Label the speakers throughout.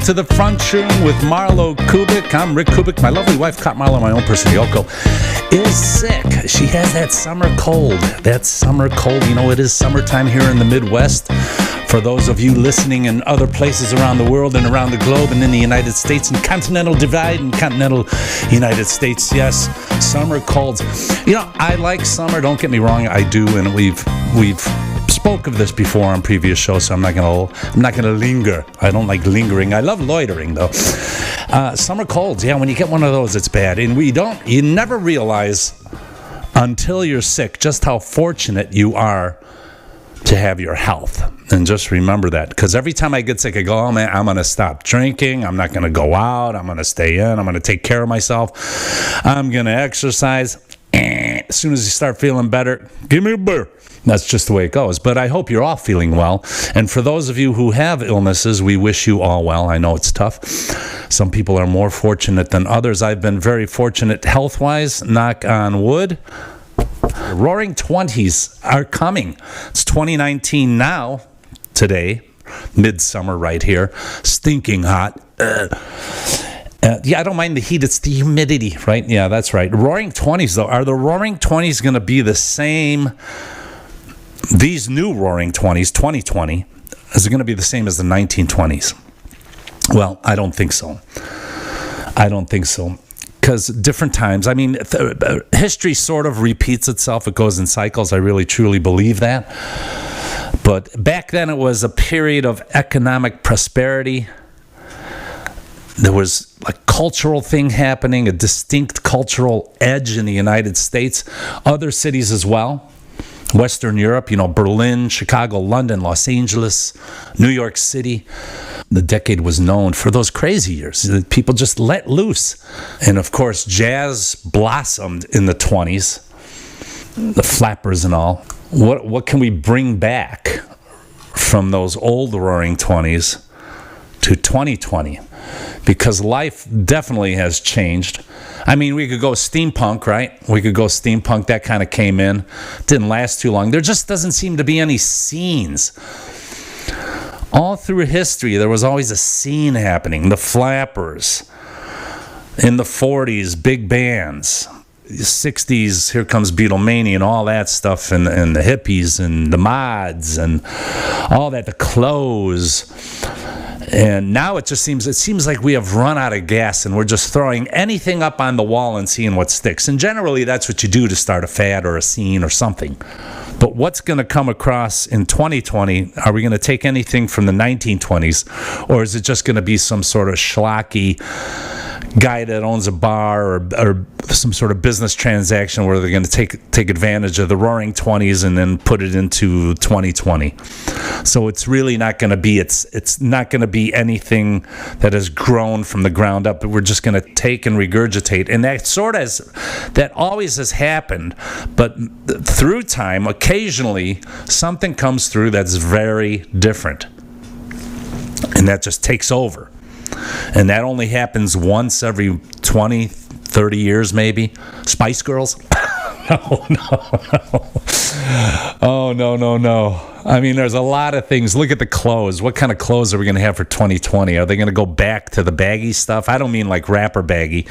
Speaker 1: to the FrunchRoom with MarlowKubic. I'm Rick Kubic. My lovely wife, Caught Marlow, my own person, Yoko, is sick. She has that summer cold. That summer cold. You know, it is summertime here in the Midwest. For those of you listening in other places around the world and around the globe and in the United States and continental divide and continental United States, yes, summer colds. You know, I like summer. Don't get me wrong, I do, and we've spoke of this before on previous shows, so I'm not gonna linger. I don't like lingering. I love loitering though. Summer colds, yeah. When you get one of those, it's bad, and you never realize until you're sick just how fortunate you are to have your health. And just remember that, because every time I get sick, I go, oh man, I'm going to stop drinking. I'm not going to go out. I'm going to stay in. I'm going to take care of myself. I'm going to exercise. As soon as you start feeling better, give me a beer. That's just the way it goes. But I hope you're all feeling well. And for those of you who have illnesses, we wish you all well. I know it's tough. Some people are more fortunate than others. I've been very fortunate health-wise, knock on wood. Roaring Twenties are coming. It's 2019 now, today, midsummer right here, stinking hot. Yeah, I don't mind the heat. It's the humidity, right? Yeah, that's right. Roaring Twenties, though. Are the Roaring Twenties going to be the same? These new Roaring Twenties, 2020, is it going to be the same as the 1920s? Well, I don't think so. Because different times, I mean, history sort of repeats itself. It goes in cycles. I really, truly believe that. But back then, it was a period of economic prosperity. There was a cultural thing happening, a distinct cultural edge in the United States. Other cities as well. Western Europe, you know, Berlin, Chicago, London, Los Angeles, New York City. The decade was known for those crazy years. People just let loose. And of course, jazz blossomed in the 20s, the flappers and all. What can we bring back from those old Roaring 20s to 2020? Because life definitely has changed. I mean, we could go steampunk, right? That kind of came in. Didn't last too long. There just doesn't seem to be any scenes. All through history, there was always a scene happening. The flappers. In the 40s, big bands. The 60s, here comes Beatlemania and all that stuff, and the hippies and the mods and all that, the clothes. And now it seems like we have run out of gas, and we're just throwing anything up on the wall and seeing what sticks. And generally, that's what you do to start a fad or a scene or something. But what's going to come across in 2020? Are we going to take anything from the 1920s, or is it just going to be some sort of schlocky guy that owns a bar or some sort of business transaction where they're going to take advantage of the Roaring 20s and then put it into 2020? So it's really not going to be it's not going to be anything that has grown from the ground up, but we're just going to take and regurgitate. And that always has happened, but through time, occasionally something comes through that's very different, and that just takes over. And that only happens once every 20, 30 years maybe. Spice Girls? No. Oh, no. I mean, there's a lot of things. Look at the clothes. What kind of clothes are we going to have for 2020? Are they going to go back to the baggy stuff? I don't mean like rapper baggy.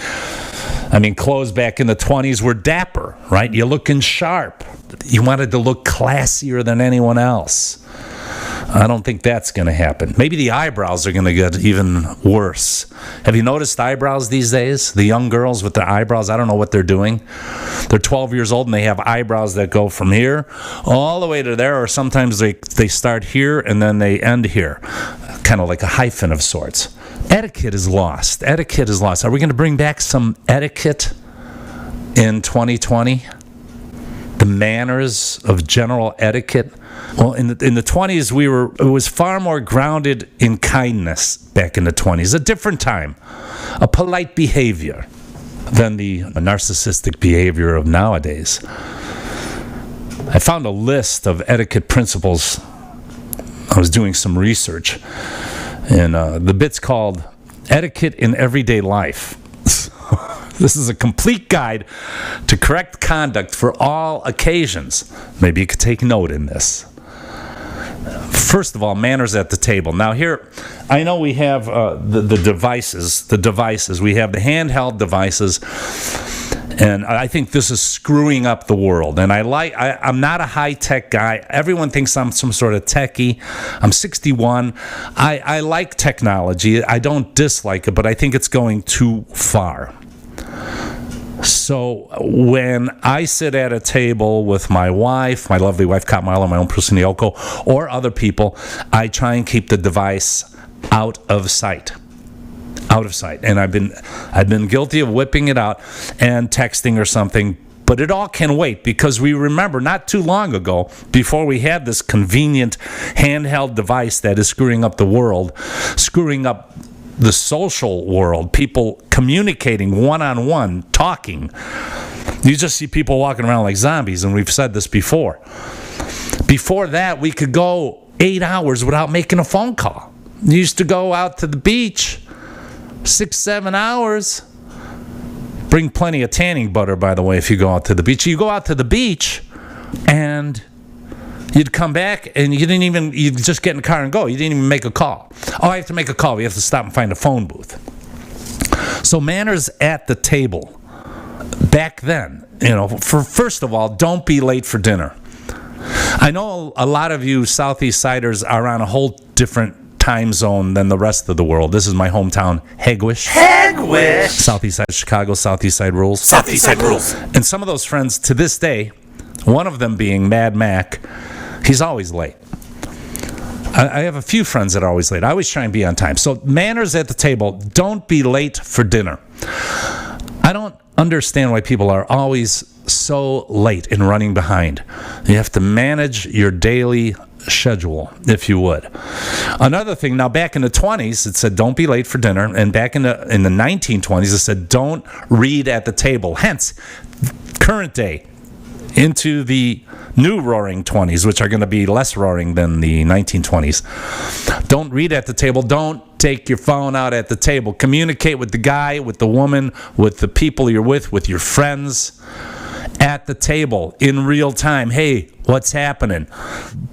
Speaker 1: I mean, clothes back in the 20s were dapper, right? You're looking sharp. You wanted to look classier than anyone else. I don't think that's going to happen. Maybe the eyebrows are going to get even worse. Have you noticed eyebrows these days? The young girls with their eyebrows, I don't know what they're doing. They're 12 years old and they have eyebrows that go from here all the way to there, or sometimes they start here and then they end here. Kind of like a hyphen of sorts. Etiquette is lost. Are we going to bring back some etiquette in 2020? The manners of general etiquette. Well, in the 20s, it was far more grounded in kindness back in the 20s. A different time. A polite behavior than the narcissistic behavior of nowadays. I found a list of etiquette principles. I was doing some research. And the bit's called Etiquette in Everyday Life. This is a complete guide to correct conduct for all occasions. Maybe you could take note in this. First of all, manners at the table. Now here, I know we have the devices. We have the handheld devices, and I think this is screwing up the world. And I'm not a high-tech guy. Everyone thinks I'm some sort of techie. I'm 61. I like technology. I don't dislike it, but I think it's going too far. So when I sit at a table with my wife, my lovely wife, Kat Marlow, my own person, Yoko, or other people, I try and keep the device out of sight. Out of sight. And I've been guilty of whipping it out and texting or something, but it all can wait, because we remember not too long ago, before we had this convenient handheld device that is screwing up the world, screwing up the social world, people communicating one-on-one, talking. You just see people walking around like zombies, and we've said this before. Before that, we could go 8 hours without making a phone call. You used to go out to the beach 6-7 hours. Bring plenty of tanning butter, by the way, if you go out to the beach. You go out to the beach, and you'd come back, and you'd just get in the car and go. You didn't even make a call. Oh, I have to make a call. We have to stop and find a phone booth. So manners at the table. Back then, first of all, don't be late for dinner. I know a lot of you Southeast Siders are on a whole different time zone than the rest of the world. This is my hometown, Hegwish. Southeast Side Chicago, Southeast Side rules.
Speaker 2: Southeast Side rules.
Speaker 1: And some of those friends to this day, one of them being Mad Mac, he's always late. I have a few friends that are always late. I always try and be on time. So manners at the table. Don't be late for dinner. I don't understand why people are always so late and running behind. You have to manage your daily schedule, if you would. Another thing, now back in the 20s, it said don't be late for dinner. And back in the 1920s, it said don't read at the table. Hence, current day, into the new Roaring Twenties, which are going to be less roaring than the 1920s. Don't read at the table. Don't take your phone out at the table. Communicate with the guy, with the woman, with the people you're with your friends at the table in real time. Hey, what's happening?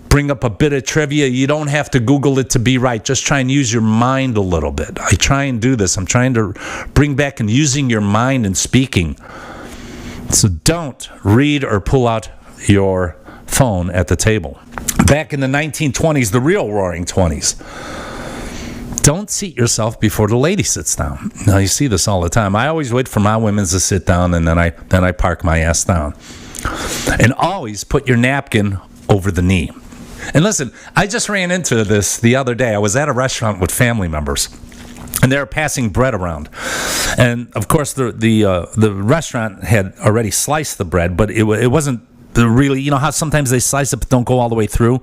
Speaker 1: Bring up a bit of trivia. You don't have to Google it to be right. Just try and use your mind a little bit. I try and do this. I'm trying to bring back and using your mind and speaking. So don't read or pull out your phone at the table. Back in the 1920s, the real Roaring Twenties, don't seat yourself before the lady sits down. Now, you see this all the time. I always wait for my women to sit down, and then I park my ass down. And always put your napkin over the knee. And listen, I just ran into this the other day. I was at a restaurant with family members, and they were passing bread around. And, of course, the restaurant had already sliced the bread, but it wasn't really, you know how sometimes they slice it but don't go all the way through?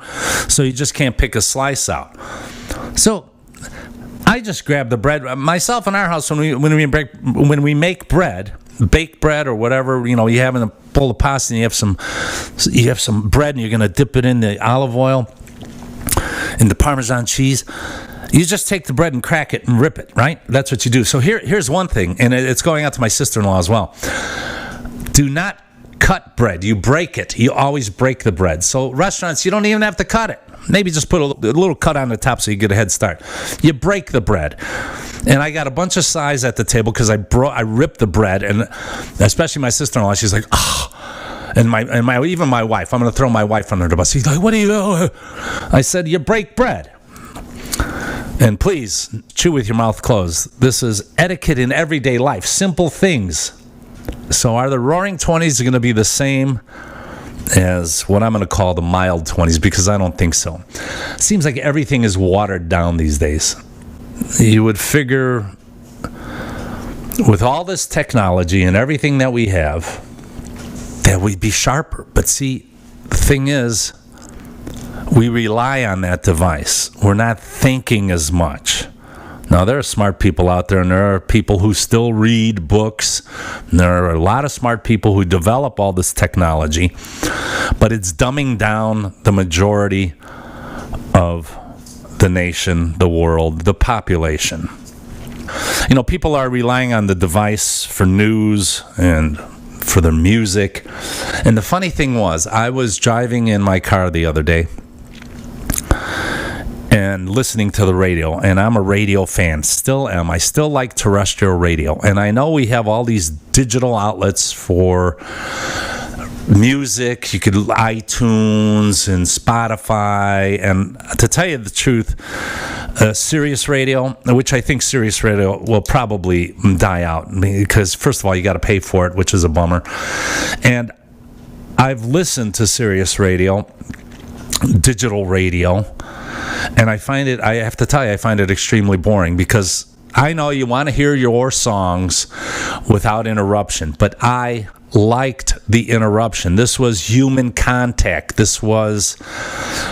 Speaker 1: So you just can't pick a slice out. So I just grabbed the bread. Myself in our house, when we make bread, baked bread or whatever, you have in a bowl of pasta and you have some bread and you're going to dip it in the olive oil and the Parmesan cheese. You just take the bread and crack it and rip it, right? That's what you do. So here's one thing, and it's going out to my sister-in-law as well. Do not cut bread. You break it. You always break the bread. So restaurants, you don't even have to cut it. Maybe just put a little cut on the top so you get a head start. You break the bread. And I got a bunch of size at the table because I ripped the bread, and especially my sister-in-law, she's like, oh. And even my wife, I'm going to throw my wife under the bus. She's like, what do you do? I said, you break bread. And please, chew with your mouth closed. This is etiquette in everyday life. Simple things. So are the Roaring Twenties going to be the same as what I'm going to call the mild 20s? Because I don't think so. Seems like everything is watered down these days. You would figure with all this technology and everything that we have, that we'd be sharper. But see, the thing is, we rely on that device. We're not thinking as much. Now, there are smart people out there, and there are people who still read books. And there are a lot of smart people who develop all this technology, but it's dumbing down the majority of the nation, the world, the population. People are relying on the device for news and for their music. And the funny thing was, I was driving in my car the other day, and listening to the radio, and I'm a radio fan, still am. I still like terrestrial radio, and I know we have all these digital outlets for music. You could iTunes and Spotify, and to tell you the truth, Sirius Radio, which I think Sirius Radio will probably die out, because first of all, you got to pay for it, which is a bummer. And I've listened to Sirius Radio, digital radio, and I have to tell you, I find it extremely boring, because I know you want to hear your songs without interruption, but I liked the interruption. This was human contact. This was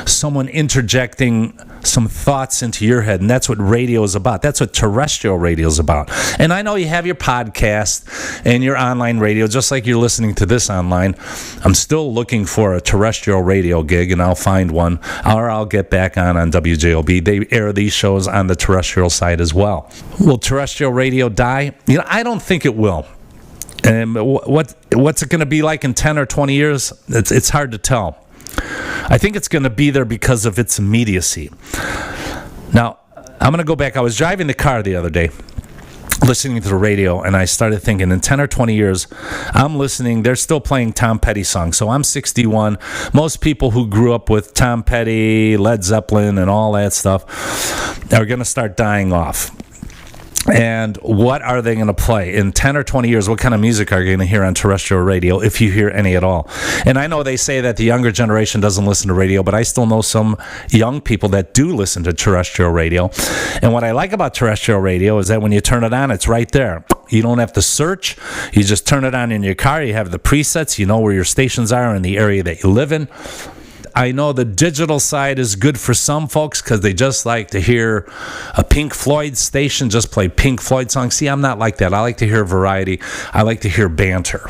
Speaker 1: someone interjecting some thoughts into your head, and that's what radio is about. That's what terrestrial radio is about. And I know you have your podcast and your online radio, just like you're listening to this online. I'm still looking for a terrestrial radio gig, and I'll find one, or I'll get back on WJOB. They air these shows on the terrestrial side as well. Will terrestrial radio die? I don't think it will. And what's it going to be like in 10 or 20 years? It's hard to tell. I think it's going to be there because of its immediacy. Now, I'm going to go back. I was driving the car the other day, listening to the radio, and I started thinking, in 10 or 20 years, I'm listening, they're still playing Tom Petty songs. So I'm 61. Most people who grew up with Tom Petty, Led Zeppelin, and all that stuff are going to start dying off. And what are they going to play? In 10 or 20 years, what kind of music are you going to hear on terrestrial radio, if you hear any at all? And I know they say that the younger generation doesn't listen to radio, but I still know some young people that do listen to terrestrial radio. And what I like about terrestrial radio is that when you turn it on, it's right there. You don't have to search. You just turn it on in your car. You have the presets. You know where your stations are in the area that you live in. I know the digital side is good for some folks because they just like to hear a Pink Floyd station just play Pink Floyd songs. See, I'm not like that. I like to hear variety. I like to hear banter.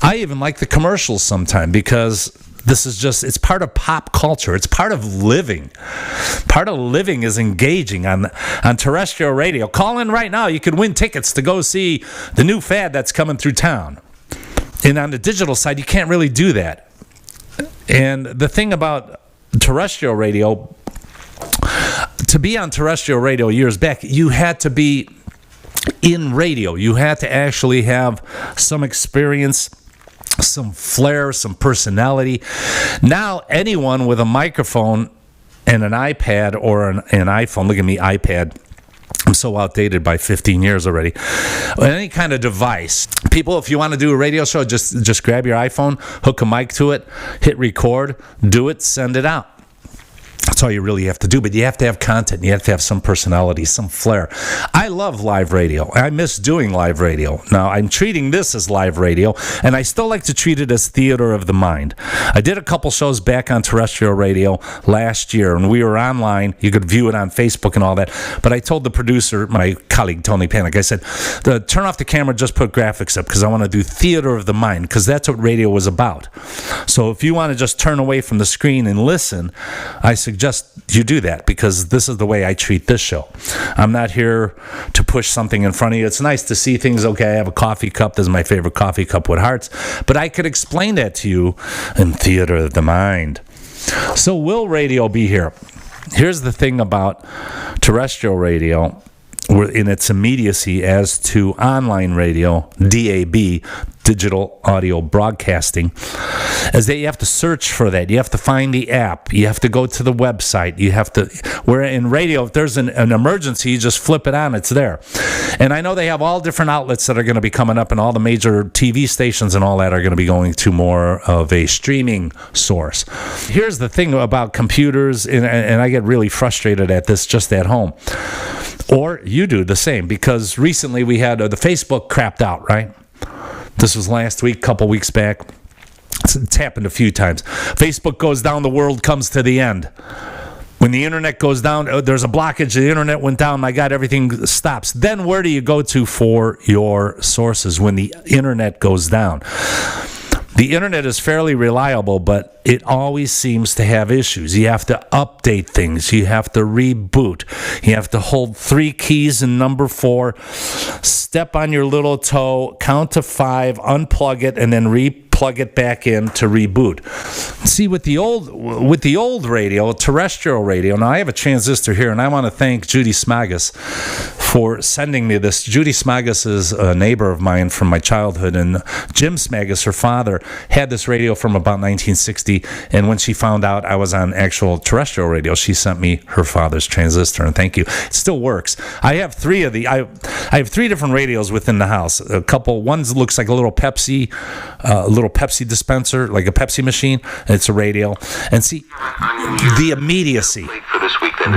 Speaker 1: I even like the commercials sometimes, because this is just, it's part of pop culture. It's part of living. Part of living is engaging on terrestrial radio. Call in right now. You could win tickets to go see the new fad that's coming through town. And on the digital side, you can't really do that. And the thing about terrestrial radio, to be on terrestrial radio years back, you had to be in radio. You had to actually have some experience, some flair, some personality. Now, anyone with a microphone and an iPad or an iPhone, look at me, iPad, I'm so outdated by 15 years already. Any kind of device. People, if you want to do a radio show, just grab your iPhone, hook a mic to it, hit record, do it, send it out. That's all you really have to do, but you have to have content. You have to have some personality, some flair. I love live radio. I miss doing live radio. Now, I'm treating this as live radio, and I still like to treat it as theater of the mind. I did a couple shows back on terrestrial radio last year, and we were online. You could view it on Facebook and all that. But I told the producer, my colleague, Tony Panic, I said, turn off the camera, just put graphics up, because I want to do theater of the mind, because that's what radio was about. So if you want to just turn away from the screen and listen, I suggest you do that, because this is the way I treat this show. I'm not here to push something in front of you. It's nice to see things. Okay, I have a coffee cup. This is my favorite coffee cup with hearts. But I could explain that to you in theater of the mind. So will radio be here? Here's the thing about terrestrial radio, in its immediacy as to online radio, DAB, digital audio broadcasting, is that you have to search for that. You have to find the app. You have to go to the website. You have to, where in radio, if there's an emergency, you just flip it on, it's there. And I know they have all different outlets that are going to be coming up, and all the major TV stations and all that are going to be going to more of a streaming source. Here's the thing about computers, and I get really frustrated at this just at home. Or you do the same, because recently we had the Facebook crapped out, right? This was last week, couple weeks back. It's happened a few times. Facebook goes down, the world comes to the end. When the internet goes down, there's a blockage, the internet went down, my God, everything stops. Then where do you go to for your sources when the internet goes down? The internet is fairly reliable, but it always seems to have issues. You have to update things. You have to reboot. You have to hold 3 keys and number 4. Step on your little toe, count to 5, unplug it, and then replug plug it back in to reboot. See, with the old radio, terrestrial radio, now I have a transistor here, and I want to thank Judy Smagas for sending me this. Judy Smagas is a neighbor of mine from my childhood, and Jim Smagas, her father, had this radio from about 1960, and when she found out I was on actual terrestrial radio, she sent me her father's transistor, and thank you. It still works. I have three different radios within the house. A couple, one looks like a little Pepsi dispenser, like a Pepsi machine. It's a radio. And see, the immediacy.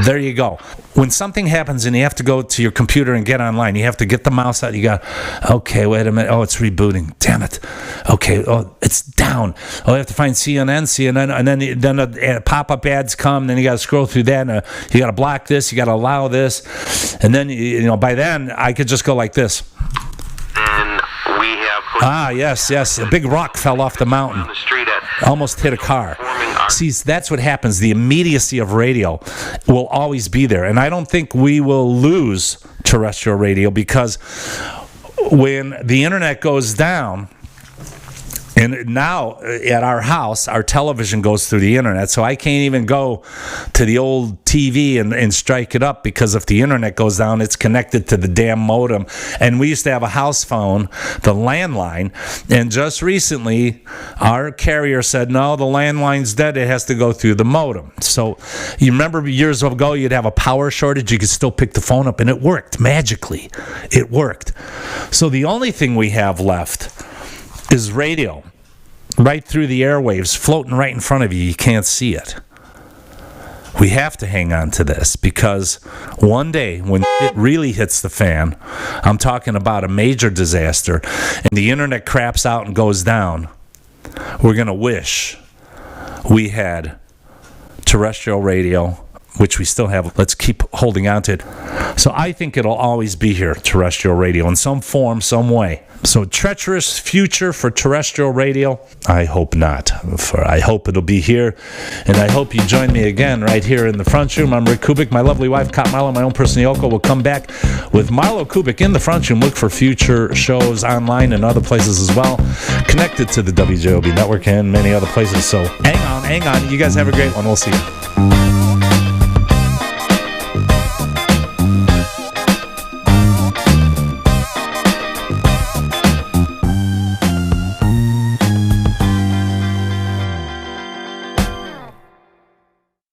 Speaker 1: There you go. When something happens and you have to go to your computer and get online, you have to get the mouse out. You got, okay, wait a minute. Oh, it's rebooting. Damn it. Okay, oh, it's down. Oh, I have to find CNN, and then pop-up ads come. Then you got to scroll through that. And, you got to block this. You got to allow this. And then, by then, I could just go like this.
Speaker 2: And we have...
Speaker 1: yes. A big rock fell off the mountain.
Speaker 2: On the street
Speaker 1: almost hit a car. See, that's what happens. The immediacy of radio will always be there. And I don't think we will lose terrestrial radio, because when the internet goes down, and now at our house, our television goes through the internet, so I can't even go to the old TV and strike it up, because if the internet goes down, it's connected to the damn modem. And we used to have a house phone, the landline, and just recently, our carrier said, no, the landline's dead, it has to go through the modem. So you remember years ago, you'd have a power shortage, you could still pick the phone up, and it worked, magically. It worked. So the only thing we have left is radio, right through the airwaves, floating right in front of you. You can't see it. We have to hang on to this, because one day when it really hits the fan, I'm talking about a major disaster, and the internet craps out and goes down, we're going to wish we had terrestrial radio, which we still have. Let's keep holding on to it. So I think it'll always be here, terrestrial radio, in some form, some way. So treacherous future for terrestrial radio? I hope not. I hope it'll be here, and I hope you join me again right here in the Front Room. I'm Rick Kubic. My lovely wife, Kat Marlow, my own person, Yoko, will come back with MarlowKubic in the Front Room. Look for future shows online and other places as well, connected to the WJOB network and many other places. So hang on. You guys have a great one. We'll see you.